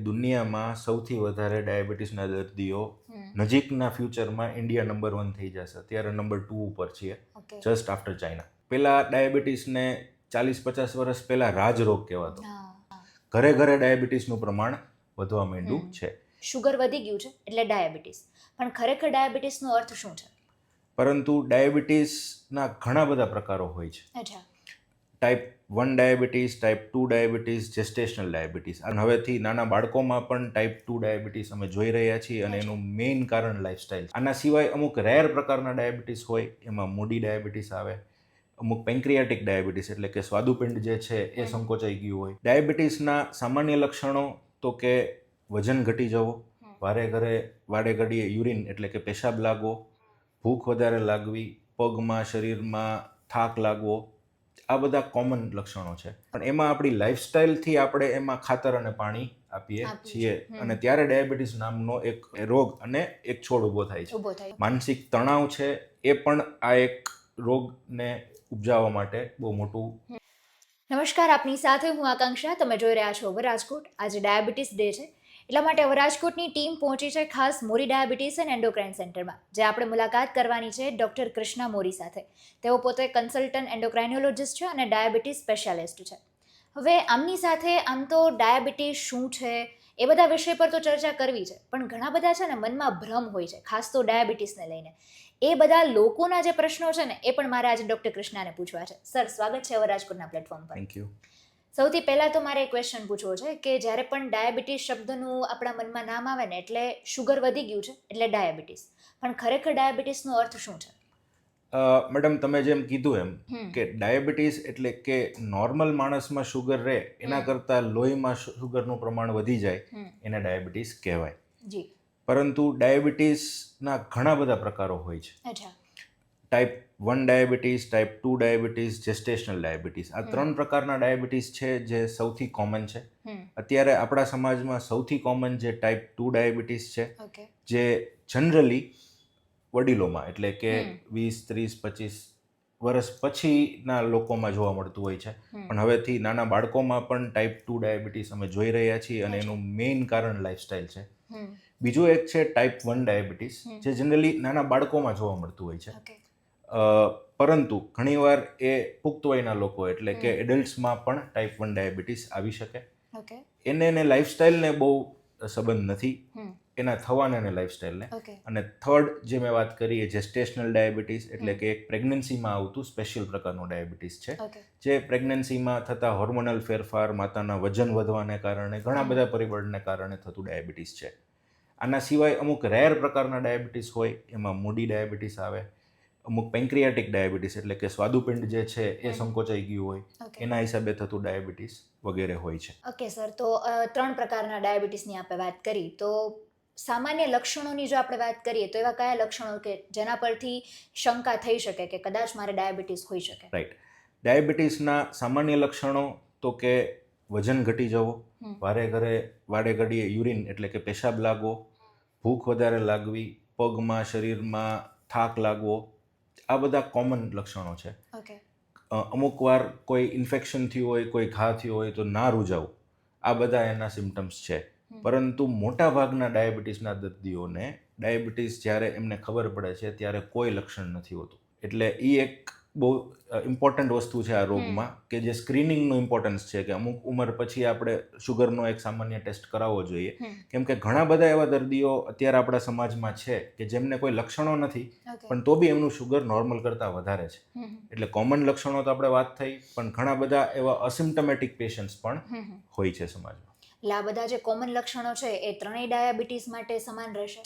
દુનિયામાં સૌથી વધારે ડાયાબિટીસના દર્દીઓ નજીકના ફ્યુચરમાં ઇન્ડિયા નંબર 1 થઈ જશે. અત્યારે નંબર 2 ઉપર છીએ, જસ્ટ આફ્ટર ચાઇના. પહેલા ડાયાબિટીસને 40-50 વર્ષ પહેલા રાજરોગ કહેવાતો. ઘરે ઘરે ડાયાબિટીસનું પ્રમાણ વધવા માંડ્યું છે. શુગર વધી ગયું છે એટલે ડાયાબિટીસ. પણ ખરેખર ડાયાબિટીસનો અર્થ શું છે? પરંતુ ડાયાબિટીસના ઘણા બધા પ્રકારો હોય છે. અચ્છા. Type 1 diabetes, type 2 diabetes, gestational diabetes. અને હવેથી નાના બાળકોમાં પણ ટાઈપ 2 ડાયાબિટીસ અમે જોઈ રહ્યા છીએ અને એનું મેઇન કારણ લાઇફસ્ટાઇલ. આના સિવાય અમુક રેર પ્રકારના ડાયાબિટીસ હોય, એમાં મોડી ડાયાબિટીસ આવે. અમુક પેન્ક્રિયાટિક ડાયાબિટીસ એટલે કે સ્વાદુપિંડ જે છે એ સંકોચાઈ ગયું હોય. ડાયાબિટીસના સામાન્ય લક્ષણો તો કે વજન ઘટી જવો, વાડે ઘડીએ યુરિન એટલે કે પેશાબ લાગવો, ભૂખ વધારે લાગવી, પગમાં શરીરમાં થાક લાગવો, આ બધા કોમન લક્ષણો છે. પણ એમાં આપણી લાઈફસ્ટાઈલથી આપણે એમાં ખાતર અને પાણી આપીએ છીએ અને ત્યારે ડાયાબિટીસ નામનો એક રોગ અને એક છોડ ઊભો થાય છે. માનસિક તણાવ છે એ પણ આ એક રોગને ઉપજાવવા માટે બહુ મોટું. નમસ્કાર, આપની સાથે હું આકાંક્ષા. તમે જોઈ રહ્યા છો રાજકોટ. આજે ડાયાબિટીસ ડે છે, એટલા માટે રાજકોટની ટીમ પહોંચી છે ખાસ મોરી ડાયાબિટીસ એન્ડ એન્ડોક્રાઇન સેન્ટરમાં, જે આપણે મુલાકાત કરવાની છે ડૉક્ટર કૃષ્ણા મોરી સાથે. તેઓ પોતે કન્સલ્ટન્ટ એન્ડોક્રાઇનોલોજિસ્ટ છે અને ડાયાબિટીસ સ્પેશિયાલિસ્ટ છે. હવે આમની સાથે આમ તો ડાયાબિટીસ શું છે એ બધા વિષય પર તો ચર્ચા કરવી છે, પણ ઘણા બધા છે ને મનમાં ભ્રમ હોય છે, ખાસ તો ડાયાબિટીસને લઈને. એ બધા લોકોના જે પ્રશ્નો છે ને એ પણ મારે આજે ડૉક્ટર કૃષ્ણાને પૂછવા છે. સર, સ્વાગત છે રાજકોટના પ્લેટફોર્મ પર. Thank you. સૌથી પહેલાં તો મારે એક ક્વેશ્ચન પૂછવો છે કે જ્યારે પણ ડાયાબિટીસ શબ્દનું આપણા મનમાં નામ આવે ને એટલે શુગર વધી ગયું છે એટલે ડાયાબિટીસ. પણ ખરેખર ડાયાબિટીસનો અર્થ શું છે? મેડમ, તમે જેમ કીધું એમ કે ડાયાબિટીસ એટલે કે નોર્મલ માણસમાં શુગર રહે એના કરતાં લોહીમાં શુગરનું પ્રમાણ વધી જાય એને ડાયાબિટીસ કહેવાય. જી. પરંતુ ડાયાબિટીસના ઘણા બધા પ્રકારો હોય છે. અચ્છા. Type 1 diabetes, type 2 diabetes, gestational diabetes. આ 3 પ્રકારના ડાયાબિટીસ છે જે સૌથી કોમન છે. અત્યારે આપણા સમાજમાં સૌથી કોમન જે ટાઈપ 2 ડાયાબિટીસ છે, જે જનરલી વડીલોમાં એટલે કે 20, 30, 25 વર્ષ પછીના લોકોમાં જોવા મળતું હોય છે. પણ હવેથી નાના બાળકોમાં પણ ટાઈપ 2 ડાયાબિટીસ અમે જોઈ રહ્યા છીએ અને એનું મેઇન કારણ લાઇફસ્ટાઇલ છે. બીજું એક છે ટાઈપ 1 ડાયાબિટીસ, જે જનરલી નાના બાળકોમાં જોવા મળતું હોય છે. પરંતુ ઘણીવાર એ પુખ્ત વયના લોકો એટલે કે એડલ્ટ્સમાં પણ ટાઈપ 1 ડાયાબિટીસ આવી શકે. એને લાઈફસ્ટાઈલને બહુ સંબંધ નથી, એના થવાને અને લાઈફસ્ટાઈલને. અને થર્ડ જે મેં વાત કરી એ જેસ્ટેશનલ ડાયાબિટીસ એટલે કે એક પ્રેગ્નન્સીમાં આવતું સ્પેશિયલ પ્રકારનું ડાયાબિટીસ છે, જે પ્રેગ્નન્સીમાં થતા હોર્મોનલ ફેરફાર, માતાના વજન વધવાને કારણે, ઘણા બધા પરિબળને કારણે થતું ડાયાબિટીસ છે. આના સિવાય અમુક રેર પ્રકારના ડાયાબિટીસ હોય, એમાં મોડી ડાયાબિટીસ આવે. અમુક પેન્ક્રિયાટિક ડાયાબિટીસ એટલે કે સ્વાદુપિંડ જે છે એ સંકોચાઈ ગયું હોય, એના હિસાબે થતું ડાયાબિટીસ વગેરે હોય છે. ઓકે સર, તો 3 પ્રકારના ડાયાબિટીસની આપણે વાત કરી, તો સામાન્ય લક્ષણોની જો આપણે વાત કરીએ તો એવા કયા લક્ષણો કે જેના પરથી શંકા થઈ શકે કે કદાચ મારે ડાયાબિટીસ હોઈ શકે? રાઈટ. ડાયાબિટીસના સામાન્ય લક્ષણો તો કે વજન ઘટી જવો, વાડે ઘડીએ યુરિન એટલે કે પેશાબ લાગવો, ભૂખ વધારે લાગવી, પગમાં શરીરમાં થાક લાગવો, આ બધા કોમન લક્ષણો છે. અમુક વાર કોઈ ઇન્ફેક્શન થયું હોય, કોઈ ઘા થયો હોય તો ના રૂજાવું, આ બધા એના સિમ્ટમ્સ છે. પરંતુ મોટા ભાગના ડાયાબિટીસના દર્દીઓને ડાયાબિટીસ જ્યારે એમને ખબર પડે છે ત્યારે કોઈ લક્ષણ નથી હોતું. એટલે એ એક બહુ ઇમ્પોર્ટન્ટ વસ્તુ છે આ રોગમાં, કે જે સ્ક્રીનિંગનું ઇમ્પોર્ટન્સ છે કે અમુક ઉંમર પછી આપણે શુગરનો એક સામાન્ય ટેસ્ટ કરાવવો જોઈએ. કેમ કે ઘણા બધા એવા દર્દીઓ અત્યારે આપણા સમાજમાં છે કે જેમને કોઈ લક્ષણો નથી પણ તો બી એમનું શુગર નોર્મલ કરતાં વધારે છે. એટલે કોમન લક્ષણો તો આપણે વાત થઈ, પણ ઘણા બધા એવા અસિમ્ટમેટિક પેશન્ટ્સ પણ હોય છે સમાજમાં. એટલે આ બધા જે કોમન લક્ષણો છે એ ત્રણેય ડાયાબિટીસ માટે સમાન રહેશે?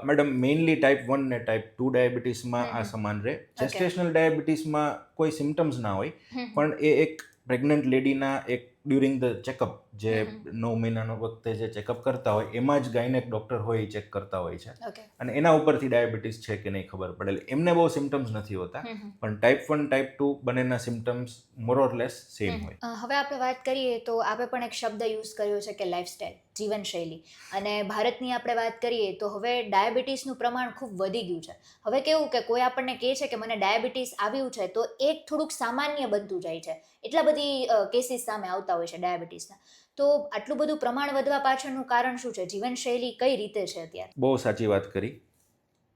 મેડમ, મેઇનલી ટાઈપ 1 ને ટાઈપ 2 ડાયાબિટીસમાં આ સમાન રહે. જેસ્ટેશનલ ડાયાબિટીસમાં કોઈ સિમ્ટમ્સ ના હોય, પણ એ એક પ્રેગ્નન્ટ લેડીના એક ડ્યુરિંગ ધ ચેકઅપ, જે 9 મહિનાનો વખતે જે ચેકઅપ કરતા હોય એમાં જ ગાયનેક ડૉક્ટર હોય એ ચેક કરતા હોય છે અને એના ઉપરથી ડાયાબિટીસ છે કે નહીં ખબર પડે. એમને બહુ સિમ્ટમ્સ નથી હોતા, પણ ટાઈપ 1 ટાઈપ 2 બંનેના સિમ્ટમ્સ મોર ઓર લેસ સેમ હોય. હવે આપણે વાત કરીએ તો આપણે પણ એક શબ્દ યુઝ કર્યો છે કે લાઇફસ્ટાઈલ, જીવનશૈલી. અને ભારતની આપણે વાત કરીએ તો હવે ડાયાબિટીસનું પ્રમાણ ખૂબ વધી ગયું છે. હવે કેવું કે કોઈ આપણને કહે છે કે મને ડાયાબિટીસ આવ્યું છે તો એક થોડુંક સામાન્ય બનતું જાય છે. એટલા બધી કેસીસ સામે આવતા હોય છે ડાયાબિટીસના. તો આટલું બધું પ્રમાણ વધવા પાછળનું કારણ શું છે? જીવનશૈલી કઈ રીતે છે અત્યારે? બહુ સાચી વાત કરી.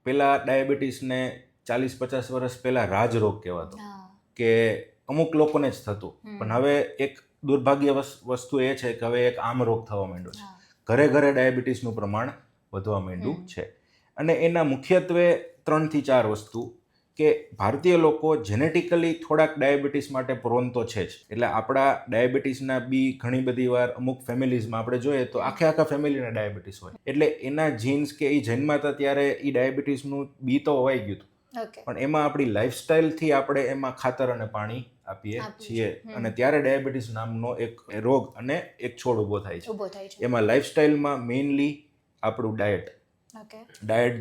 પહેલાં ડાયાબિટીસને 40-50 વર્ષ પહેલાં રાજરોગ કહેવાતો, કે અમુક લોકોને જ થતું. પણ હવે એક દુર્ભાગ્ય વસ્તુ એ છે કે હવે એક આમ રોગ થવા માંડ્યો છે. ઘરે ઘરે ડાયાબિટીસનું પ્રમાણ વધવા માંડ્યું છે. અને એના મુખ્યત્વે 3 થી 4 વસ્તુ, કે ભારતીય લોકો જેનેટિકલી થોડાક ડાયાબિટીસ માટે પ્રોન તો છે જ. એટલે આપણા ડાયાબિટીસના બી ઘણી બધી વાર અમુક ફેમિલીઝમાં આપણે જોઈએ તો આખા ફેમિલીને ડાયાબિટીસ હોય. એટલે એના જીન્સ કે એ જન્માતા ત્યારે એ ડાયાબિટીસનું બી તો હોવાઈ ગયું હતું. પણ એમાં આપણી લાઈફસ્ટાઈલથી આપણે એમાં ખાતર અને પાણી આપીએ છીએ, અને ત્યારે ડાયાબિટીસ નામનો એક રોગ અને એક છોડ ઊભો થાય છે. એમાં લાઈફસ્ટાઈલમાં મેઇનલી આપણું ડાયટ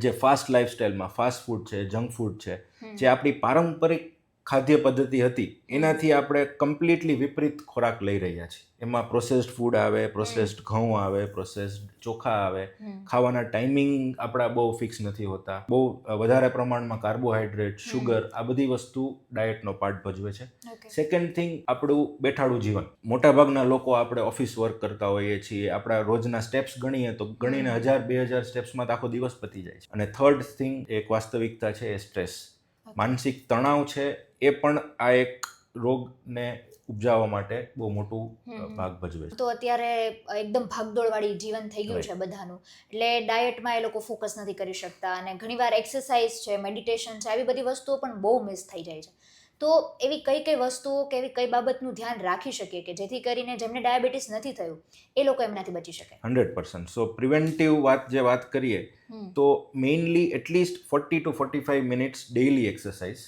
જે ફાસ્ટ લાઈફસ્ટાઈલમાં ફાસ્ટ ફૂડ છે, જંક ફૂડ છે, જે આપણી પારંપરિક ખાદ્ય પદ્ધતિ હતી એનાથી આપણે કમ્પ્લીટલી વિપરીત ખોરાક લઈ રહ્યા છીએ. એમાં પ્રોસેસ્ડ ફૂડ આવે, પ્રોસેસ્ડ ઘઉં આવે, પ્રોસેસ્ડ ચોખા આવે, ખાવાના ટાઈમિંગ આપણા બહુ ફિક્સ નથી હોતા, બહુ વધારે પ્રમાણમાં કાર્બોહાઈડ્રેટ, શુગર, આ બધી વસ્તુ ડાયટનો પાર્ટ ભજવે છે. સેકન્ડ થિંગ, આપણું બેઠાડું જીવન. મોટાભાગના લોકો આપણે ઓફિસ વર્ક કરતા હોઈએ છીએ, આપણા રોજના સ્ટેપ્સ ગણીએ તો ગણીને 1000-2000 સ્ટેપ્સમાં આખો દિવસ પતી જાય છે. અને થર્ડ થિંગ, એક વાસ્તવિકતા છે, એ સ્ટ્રેસ, માનસિક તણાવ છે. એ પણ આ એક રોગને ઉપજાવવા માટે બહુ મોટું ભાગ ભજવે છે. તો અત્યારે એકદમ ભાગદોડવાળી જીવન થઈ ગયું છે બધાનું, એટલે ડાયટમાં એ લોકો ફોકસ નથી કરી શકતા, અને ઘણીવાર એક્સરસાઇઝ છે, મેડિટેશન છે, આવી બધી વસ્તુઓ પણ બહુ મિસ થઈ જાય છે. તો એવી કઈ વસ્તુઓ કે એવી કઈ બાબતનું ધ્યાન રાખી શકીએ કે જેથી કરીને જેમને ડાયાબિટીસ નથી થયું એ લોકો એમનાથી બચી શકે? 100%. સો પ્રિવેન્ટિવ વાત કરીએ તો mainly at least 40 to 45 minutes daily exercise.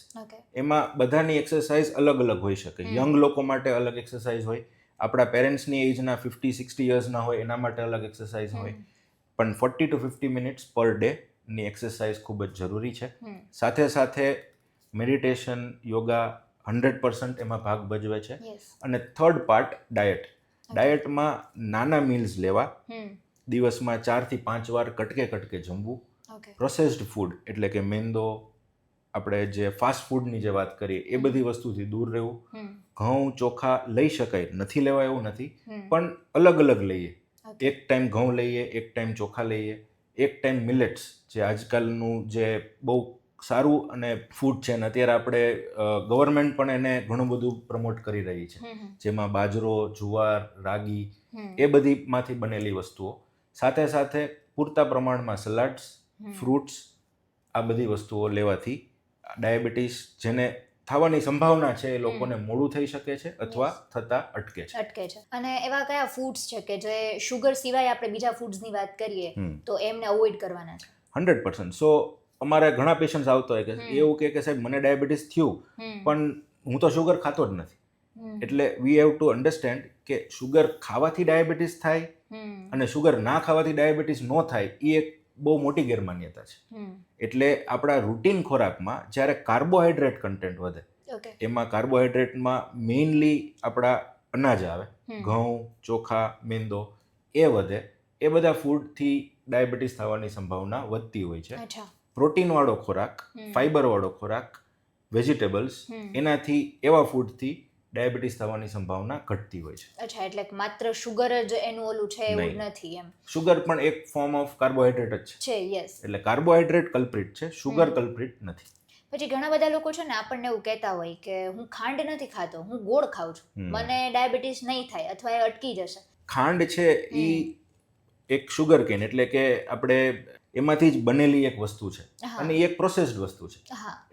એમાં બધાની એક્સરસાઇઝ અલગ અલગ હોઈ શકે. યંગ લોકો માટે અલગ એક્સરસાઇઝ હોય, આપણા પેરેન્ટ્સની એજના 50-60 યર્સના હોય એના માટે અલગ એક્સરસાઇઝ હોય. પણ 40 to 50 મિનિટ્સ પર ડે ની એક્સરસાઇઝ ખૂબ જ જરૂરી છે. સાથે સાથે મેડિટેશન, યોગા 100% એમાં ભાગ ભજવે છે. અને થર્ડ પાર્ટ, ડાયટમાં નાના મીલ્સ લેવા, દિવસમાં 4 થી 5 વાર કટકે જમવું. પ્રોસેસ્ડ ફૂડ એટલે કે મેંદો, આપણે જે ફાસ્ટ ફૂડની જે વાત કરીએ એ બધી વસ્તુથી દૂર રહેવું. ઘઉં, ચોખા લઈ શકાય, નથી લેવા એવું નથી, પણ અલગ અલગ લઈએ. એક ટાઈમ ઘઉં લઈએ, એક ટાઈમ ચોખા લઈએ, એક ટાઈમ મિલેટ્સ, જે આજકાલનું જે બહુ સારું અને ફૂડ છે ને અત્યારે આપણે ગવર્મેન્ટ પણ એને ઘણું બધું પ્રમોટ કરી રહી છે, જેમાં બાજરો, જુવાર, રાગી, એ બધીમાંથી બનેલી વસ્તુઓ. સાથે સાથે પૂરતા પ્રમાણમાં સલાડ્સ, ફ્રૂટ્સ, આ બધી વસ્તુઓ લેવાથી ડાયાબિટીસ જેને થવાની સંભાવના છે એ લોકોને મોડું થઈ શકે છે અથવા થતા અટકે છે. અને એવા કયા ફૂડ્સ છે કે જે શુગર સિવાય આપણે બીજા ફૂડ્સની વાત કરીએ તો એમને અવોઇડ કરવાના છે? 100%. સો અમારે ઘણા પેશન્ટ્સ આવતા હોય કે એવું કે સાહેબ મને ડાયાબિટીસ થયું પણ હું તો શુગર ખાતો જ નથી. એટલે વી હેવ ટુ અન્ડરસ્ટેન્ડ કે શુગર ખાવાથી ડાયાબિટીસ થાય અને શુગર ના ખાવાથી ડાયાબિટીસ ન થાય એ એક બહુ મોટી ગેરમાન્યતા છે. એટલે આપણા રૂટીન ખોરાકમાં જ્યારે કાર્બોહાઈડ્રેટ કન્ટેન્ટ વધે, એમાં કાર્બોહાઈડ્રેટમાં મેઇનલી આપણા અનાજ આવે, ઘઉં, ચોખા, મેંદો, એ વધે. એ બધા ફૂડથી ડાયાબિટીસ થવાની સંભાવના વધતી હોય છે. પ્રોટીનવાળો ખોરાક, ફાઈબરવાળો ખોરાક, વેજીટેબલ્સ, એનાથી એવા ફૂડથી ડાયાબિટીસ થવાની સંભાવના ઘટતી હોય છે. અચ્છા, એટલે માત્ર શુગર જ એનું ઓલું છે એવું નથી એમ? શુગર પણ એક ફોર્મ ઓફ કાર્બોહાઈડ્રેટ જ છે. યસ. એટલે કાર્બોહાઈડ્રેટ કલ્પ્રિટ છે, શુગર કલ્પ્રિટ નથી. પછી ઘણા બધા લોકો છે ને આપણને એવું કહેતા હોય કે હું ખાંડ નથી ખાતો, હું ગોળ ખાઉં છું, મને ડાયાબિટીસ નહીં થાય અથવા એ અટકી જશે. ખાંડ છે એ એક શુગર કેન એટલે કે આપણે એમાંથી જ બનેલી એક વસ્તુ છે અને એ એક પ્રોસેસ્ડ વસ્તુ છે.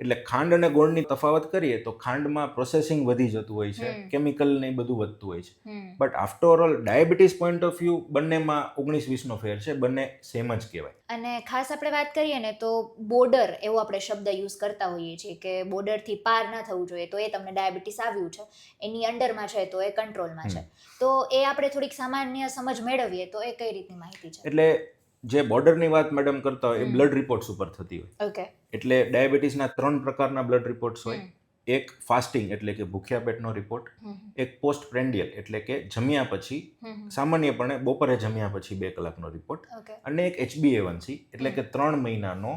એટલે ખાંડ અને ગોળની તફાવત કરીએ તો ખાંડમાં પ્રોસેસિંગ વધી જતું હોય છે, કેમિકલ ને બધું વધતું હોય છે. But after all diabetes point of view બંનેમાં 19-20નો ફેર છે, બંને સેમ જ કહેવાય. અને ખાસ આપણે વાત કરીએ ને તો બોર્ડર એવો આપણે શબ્દ યુઝ કરતા હોઈએ છીએ કે બોર્ડરથી પાર ના થવું જોઈએ, તો એ તમને ડાયાબિટીસ આવ્યું છે, એની અંડરમાં છે તો એ કંટ્રોલમાં છે. તો એ આપણે થોડીક સામાન્ય સમજ મેળવીએ તો એ કઈ રીતની માહિતી છે? એટલે જે બોર્ડરની વાત મેડમ કરતા હોય એ બ્લડ રિપોર્ટ્સ ઉપર થતી હોય. એટલે ડાયાબિટીસના 3 પ્રકારના બ્લડ રિપોર્ટ્સ હોય. એક ફાસ્ટિંગ એટલે કે ભૂખ્યા પેટનો રિપોર્ટ, એક પોસ્ટ પ્રેન્ડિયલ એટલે કે જમ્યા પછી, સામાન્યપણે બપોરે જમ્યા પછી 2 કલાકનો રિપોર્ટ, અને એક HbA1c એટલે કે 3 મહિનાનો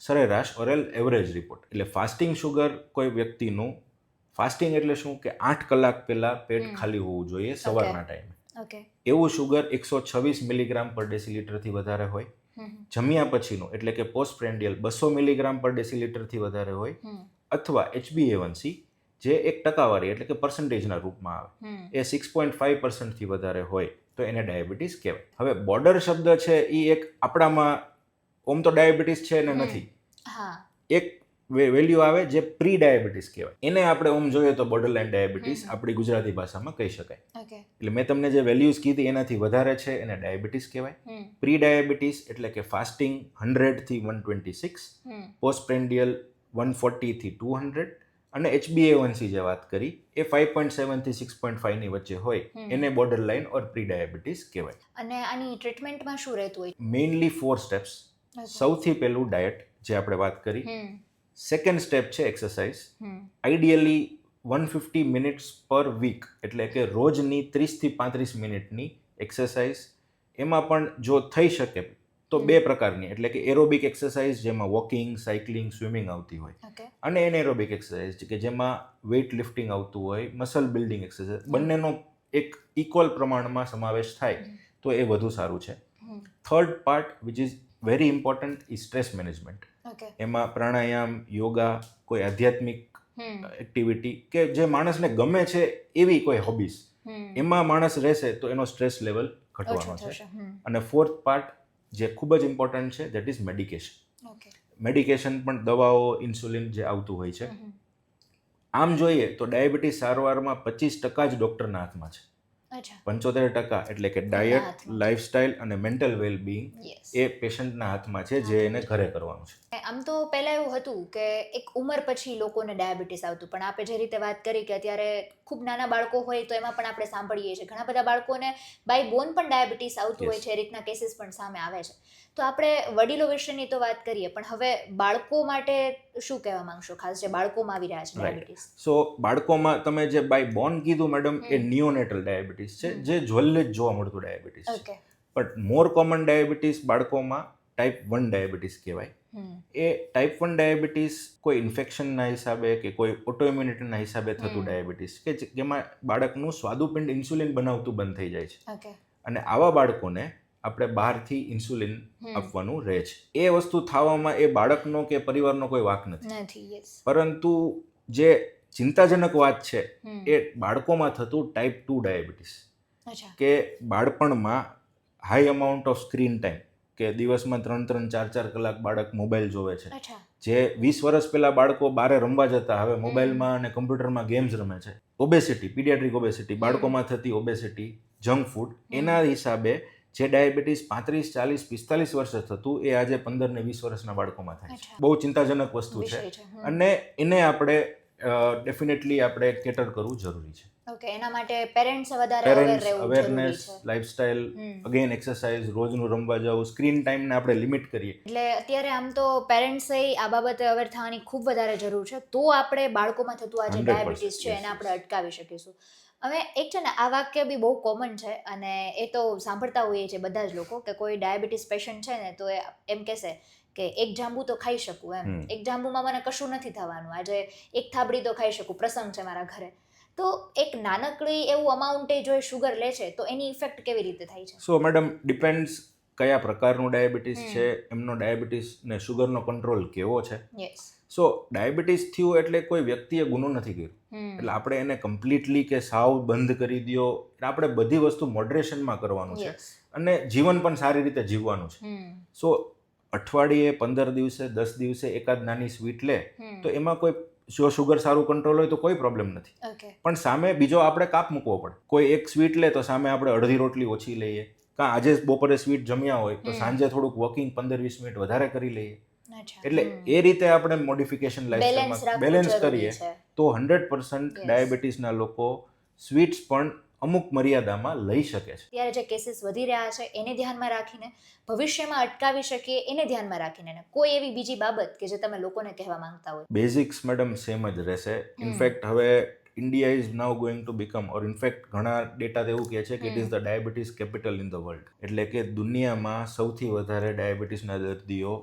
સરેરાશ ઓરેલ એવરેજ રિપોર્ટ. એટલે ફાસ્ટિંગ શુગર કોઈ વ્યક્તિનું, ફાસ્ટિંગ એટલે શું કે 8 કલાક પહેલા પેટ ખાલી હોવું જોઈએ સવારના ટાઈમે. ઓકે. એવું શુગર 126 મિલીગ્રામ પર ડેસિલીટરથી વધારે હોય. જમ્યા પછીનું એટલે કે પોસ્ટ પ્રેન્ડિયલ 200 મિલીગ્રામ પર ડેસિલીટરથી વધારે હોય, અથવા HbA1c જે એક ટકાવારી એટલે કે પર્સન્ટેજના રૂપમાં આવે એ 6.5%થી વધારે હોય તો એને ડાયાબિટીસ કહેવાય. હવે બોર્ડર શબ્દ છે એ એક આપણામાં ઓમ તો ડાયાબિટીસ છે ને નથી, હા, એક વેલ્યુ આવે જે પ્રી ડાયાબિટીસ કહેવાય. એને આપણે ઓમ જોઈએ તો બોર્ડરલાઇન ડાયાબિટીસ આપણી ગુજરાતી ભાષામાં કહી શકાય. ઓકે. એટલે મેં તમને જે વેલ્યુઝ કીધી એનાથી વધારે છે એને ડાયાબિટીસ કહેવાય. પ્રી ડાયાબિટીસ એટલે કે ફાસ્ટિંગ 100 થી 126, પોસ્ટ પ્રેન્ડિયલ 140 થી 200, અને HbA1c જે વાત કરી એ 5.7 થી 6.5 ની વચ્ચે હોય એને બોર્ડર લાઇન ઓર પ્રી ડાયાબિટીસ કહેવાય. અને આની ટ્રીટમેન્ટમાં શું રહેતું હોય? Mainly 4 steps. સૌથી પહેલું ડાયટ જે આપણે વાત કરી. સેકન્ડ સ્ટેપ છે એક્સરસાઇઝ. આઈડિયલી 150 મિનિટ્સ પર વીક એટલે કે રોજની 30 થી 35 મિનિટની એક્સરસાઇઝ. એમાં પણ જો થઈ શકે તો બે પ્રકારની એટલે કે એરોબિક એક્સરસાઇઝ જેમાં વોકિંગ, સાયકલિંગ, સ્વિમિંગ આવતી હોય, અને એનએરોબિક એક્સરસાઇઝ કે જેમાં વેઇટ લિફ્ટિંગ આવતું હોય, મસલ બિલ્ડિંગ એક્સરસાઇઝ. બંનેનો એક ઇક્વલ પ્રમાણમાં સમાવેશ થાય તો એ વધુ સારું છે. Third part which is very important is stress management. એમાં પ્રાણાયામ, યોગા, કોઈ આધ્યાત્મિક એક્ટિવિટી કે જે માણસને ગમે છે એવી કોઈ હોબીઝ, એમાં માણસ રહેશે તો એનો સ્ટ્રેસ લેવલ ઘટવાનો છે. અને ફોર્થ પાર્ટ જે ખૂબ જ ઇમ્પોર્ટન્ટ છે દેટ ઇઝ મેડિકેશન. મેડિકેશન પણ દવાઓ, ઇન્સ્યુલિન જે આવતું હોય છે. આમ જોઈએ તો ડાયાબિટીસ સારવારમાં 25% જ ડૉક્ટરના હાથમાં છે. 75% એટલે કે ડાયટ, લાઇફસ્ટાઇલ અને મેન્ટલ વેલબિંગ એ પેશન્ટના હાથમાં છે જે એને ઘરે કરવાનું છે. આમ તો પહેલાં એવું હતું કે એક ઉંમર પછી લોકોને ડાયાબિટીસ આવતું, પણ આપણે જે રીતે વાત કરી કે અત્યારે ખૂબ નાના બાળકો હોય તો એમાં પણ આપણે સાંભળીએ છીએ ઘણા બધા બાળકોને બાય બોર્ન પણ ડાયાબિટીસ આવતું હોય છે. એ રીતના કેસીસ પણ સામે આવે છે. તો આપણે વડીલો વિશેની તો વાત કરીએ, પણ હવે બાળકો માટે શું કહેવા માંગશો, ખાસ જે બાળકોમાં આવી રહ્યા છે ડાયાબિટીસ? સો બાળકોમાં તમે જે બાય બોર્ન કીધું મેડમ એ નિયોનેટલ ડાયાબિટીસ છે જે જલ્દી જ જોવા મળતું ડાયાબિટીસ છે. બટ મોર કોમન ડાયાબિટીસ બાળકોમાં ટાઈપ 1 ડાયાબિટીસ કહેવાય. એ ટાઈપ 1 ડાયાબિટીસ કોઈ ઇન્ફેક્શનના હિસાબે કે કોઈ ઓટોઇમ્યુનિટીના હિસાબે થતું ડાયાબિટીસ કે જેમાં બાળકનું સ્વાદુપિંડ ઇન્સ્યુલિન બનાવતું બંધ થઈ જાય છે. અને આવા બાળકોને આપણે બહારથી ઇન્સ્યુલિન આપવાનું રહે છે. એ વસ્તુ થવામાં એ બાળકનો કે પરિવારનો કોઈ વાંક નથી. પરંતુ જે ચિંતાજનક વાત છે એ બાળકોમાં થતું ટાઈપ 2 ડાયાબિટીસ કે બાળપણમાં high amount of screen time કે દિવસમાં 3-4 કલાક બાળક મોબાઈલ જોવે છે. જે 20 વર્ષ પહેલા બાળકો બહાર રમવા જતા હવે મોબાઈલમાં અને કમ્પ્યુટરમાં ગેમ્સ રમે છે. ઓબેસિટી, પીડિયાટ્રિક ઓબેસિટી, બાળકોમાં થતી ઓબેસિટી, જંક ફૂડ, એના હિસાબે જે ડાયાબિટીસ 35, 40, 45 વર્ષે થતું એ આજે 15 ને 20 વર્ષના બાળકોમાં થાય છે. બહુ ચિંતાજનક વસ્તુ છે અને એને આપણે ડેફિનેટલી આપણે કેટર કરવું જરૂરી છે. ઓકે, એના માટે પેરેન્ટ્સ વધારે અવેર રહેવું જરૂરી છે. અવેરનેસ, લાઇફસ્ટાઇલ, અગેન એક્સરસાઇઝ, રોજનું રમવા જવું, સ્ક્રીન ટાઈમને આપણે લિમિટ કરીએ. એટલે અત્યારે આમ તો પેરેન્ટ્સે આ બાબતે અવેર થવાની ખૂબ વધારે જરૂર છે, તો આપણે બાળકોમાં થતું આ જે ડાયાબિટીસ છે એને આપણે અટકાવી શકીશું. હવે એક છે ને આ વાક્ય બી બહુ કોમન છે અને એ તો સાંભળતા હોઈએ છીએ બધા જ લોકો કે કોઈ ડાયાબિટીસ પેશન્ટ છે ને તો એ એમ કહેશે કે એક જાંબુ તો ખાઈ શકું, એમ એક જાંબુમાં મને કશું નથી થવાનું, આજે એક થાબડી તો ખાઈ શકું, પ્રસંગ છે મારા ઘરે. તો એક નાનકડી એવું અમાઉન્ટે જો એ શુગર લે છે તો એની ઇફેક્ટ કેવી રીતે થાય છે? સો મેડમ ડિપેન્ડ્સ કયા પ્રકારનું ડાયાબિટીસ છે, એમનો ડાયાબિટીસ ને શુગરનો કંટ્રોલ કેવો છે. સો ડાયાબિટીસ થયું એટલે કોઈ વ્યક્તિએ ગુનો નથી કર્યો એટલે આપણે એને કમ્પ્લીટલી કે સાવ બંધ કરી દો. આપણે બધી વસ્તુ મોડરેશનમાં કરવાનું છે અને જીવન પણ સારી રીતે જીવવાનું છે. સો અઠવાડિયે, 15 દિવસે, 10 દિવસે એકાદ નાની સ્વીટ લે તો એમાં કોઈ, જો શુગર સારું કંટ્રોલ હોય તો કોઈ પ્રોબ્લેમ નથી. પણ સામે બીજો આપણે કાપ મૂકવો પડે. કોઈ એક સ્વીટ લે તો સામે આપણે અડધી રોટલી ઓછી લઈએ, કાં આજે બપોરે સ્વીટ જમ્યા હોય તો સાંજે થોડુંક વોકિંગ 15-20 મિનિટ વધારે કરી લઈએ. એટલે એ રીતે આપણે મોડિફિકેશન લાઈફસ્ટાઈલમાં બેલેન્સ કરીએ તો 100% ડાયાબિટીસના લોકો સ્વીટ્સ પણ અમુક મર્યાદામાં લઈ શકે છે. ત્યારે જે કેસીસ વધી રહ્યા છે એને ધ્યાનમાં રાખીને, ભવિષ્યમાં અટકાવી શકીએ એને ધ્યાનમાં રાખીને કોઈ એવી બીજી બાબત કે જે તમે લોકોને કહેવા માંગતા હોય? બેઝિક્સ મેડમ સેમ જ રહેશે. ઇનફેક્ટ હવે India is now going to become, or in fact ઘણા ડેટા એવું કહે છે કે it is the diabetes capital in the world. એટલે કે દુનિયામાં સૌથી વધારે ડાયાબિટીસના દર્દીઓ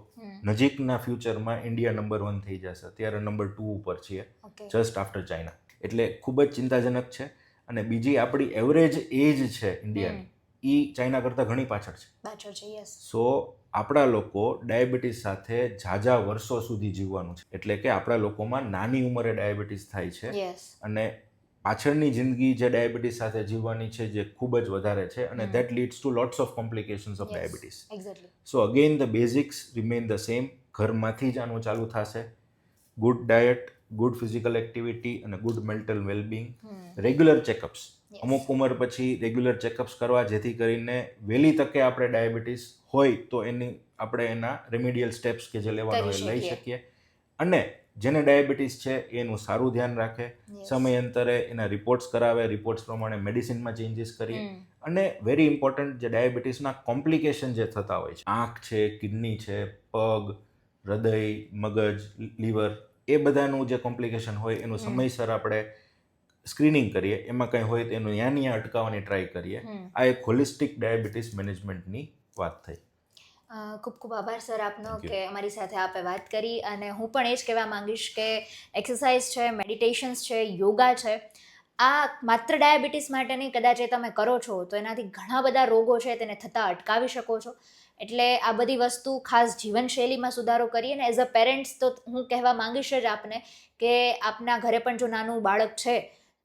નજીકના ફ્યુચરમાં ઇન્ડિયા નંબર 1 થઈ જશે. અત્યારે નંબર 2 ઉપર છીએ, જસ્ટ આફ્ટર ચાઇના. એટલે ખૂબ જ ચિંતાજનક છે. અને બીજી આપણી એવરેજ એજ છે ઇન્ડિયાની એ ચાઇના કરતાં ઘણી પાછળ છે. પાછળ છે. યસ. સો આપણા લોકો ડાયાબિટીસ સાથે ઝાઝા વર્ષો સુધી જીવવાનું છે, એટલે કે આપણા લોકોમાં નાની ઉંમરે ડાયાબિટીસ થાય છે યસ. અને પાછળની જિંદગી જે ડાયાબિટીસ સાથે જીવવાની છે જે ખૂબ જ વધારે છે અને that leads to lots of complications of diabetes. Exactly. So again the basics remain the same. ઘરમાંથી જ આનું ચાલુ થશે. Good diet, good physical activity અને good mental wellbeing. Regular checkups, અમુક ઉંમર પછી રેગ્યુલર ચેકઅપ્સ કરવા, જેથી કરીને વહેલી તકે આપણે ડાયાબિટીસ હોય તો આપણે એના રેમિડિયલ સ્ટેપ્સ કે જે લેવાનો હોય લઈ શકીએ. અને જેને ડાયાબિટીસ છે એનું સારું ધ્યાન રાખે, સમયાંતરે એના રિપોર્ટ્સ કરાવે, રિપોર્ટ્સ પ્રમાણે મેડિસિનમાં ચેન્જીસ કરીએ. અને વેરી ઇમ્પોર્ટન્ટ, જે ડાયાબિટીસના કોમ્પ્લિકેશન જે થતા હોય છે, આંખ છે, કિડની છે, પગ, હૃદય, મગજ, લીવર, એ બધાનું જે કોમ્પ્લિકેશન હોય એનું સમયસર આપણે સ્ક્રીનિંગ કરીએ, એમાં કંઈ હોય તો એનું ન્યા અટકાવવાની ટ્રાય કરીએ. આ એક હોલિસ્ટિક ડાયાબિટીસ મેનેજમેન્ટની વાત થઈ. ખૂબ ખૂબ આભાર સર આપનો કે અમારી સાથે આપે વાત કરી. અને હું પણ એ જ કહેવા માંગીશ કે એક્સરસાઇઝ છે, મેડિટેશન્સ છે, યોગા છે, આ માત્ર ડાયાબિટીસ માટે નહીં, કદાચ એ તમે કરો છો તો એનાથી ઘણા બધા રોગો છે તેને થતાં અટકાવી શકો છો. એટલે આ બધી વસ્તુ ખાસ જીવનશૈલીમાં સુધારો કરીએ. ને એઝ અ પેરેન્ટ્સ તો હું કહેવા માંગીશ જ આપને કે આપના ઘરે પણ જો નાનું બાળક છે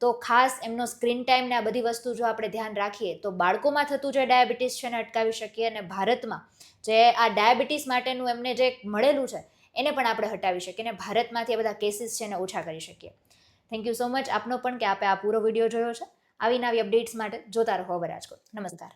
તો ખાસ એમનો સ્ક્રીન ટાઈમ ને આ બધી વસ્તુ જો આપણે ધ્યાન રાખીએ તો બાળકોમાં થતું જે ડાયાબિટીસ છે એને અટકાવી શકીએ. અને ભારતમાં જે આ ડાયાબિટીસ માટેનું એમને જે મળેલું છે એને પણ આપણે હટાવી શકીએ અને ભારતમાંથી આ બધા કેસીસ છે એને ઓછા કરી શકીએ. થેન્ક યુ સો મચ આપનો પણ કે આપે આ પૂરો વિડીયો જોયો છે. આવી નવી અપડેટ્સ માટે જોતા રહો હવે રાજકોટ. નમસ્કાર.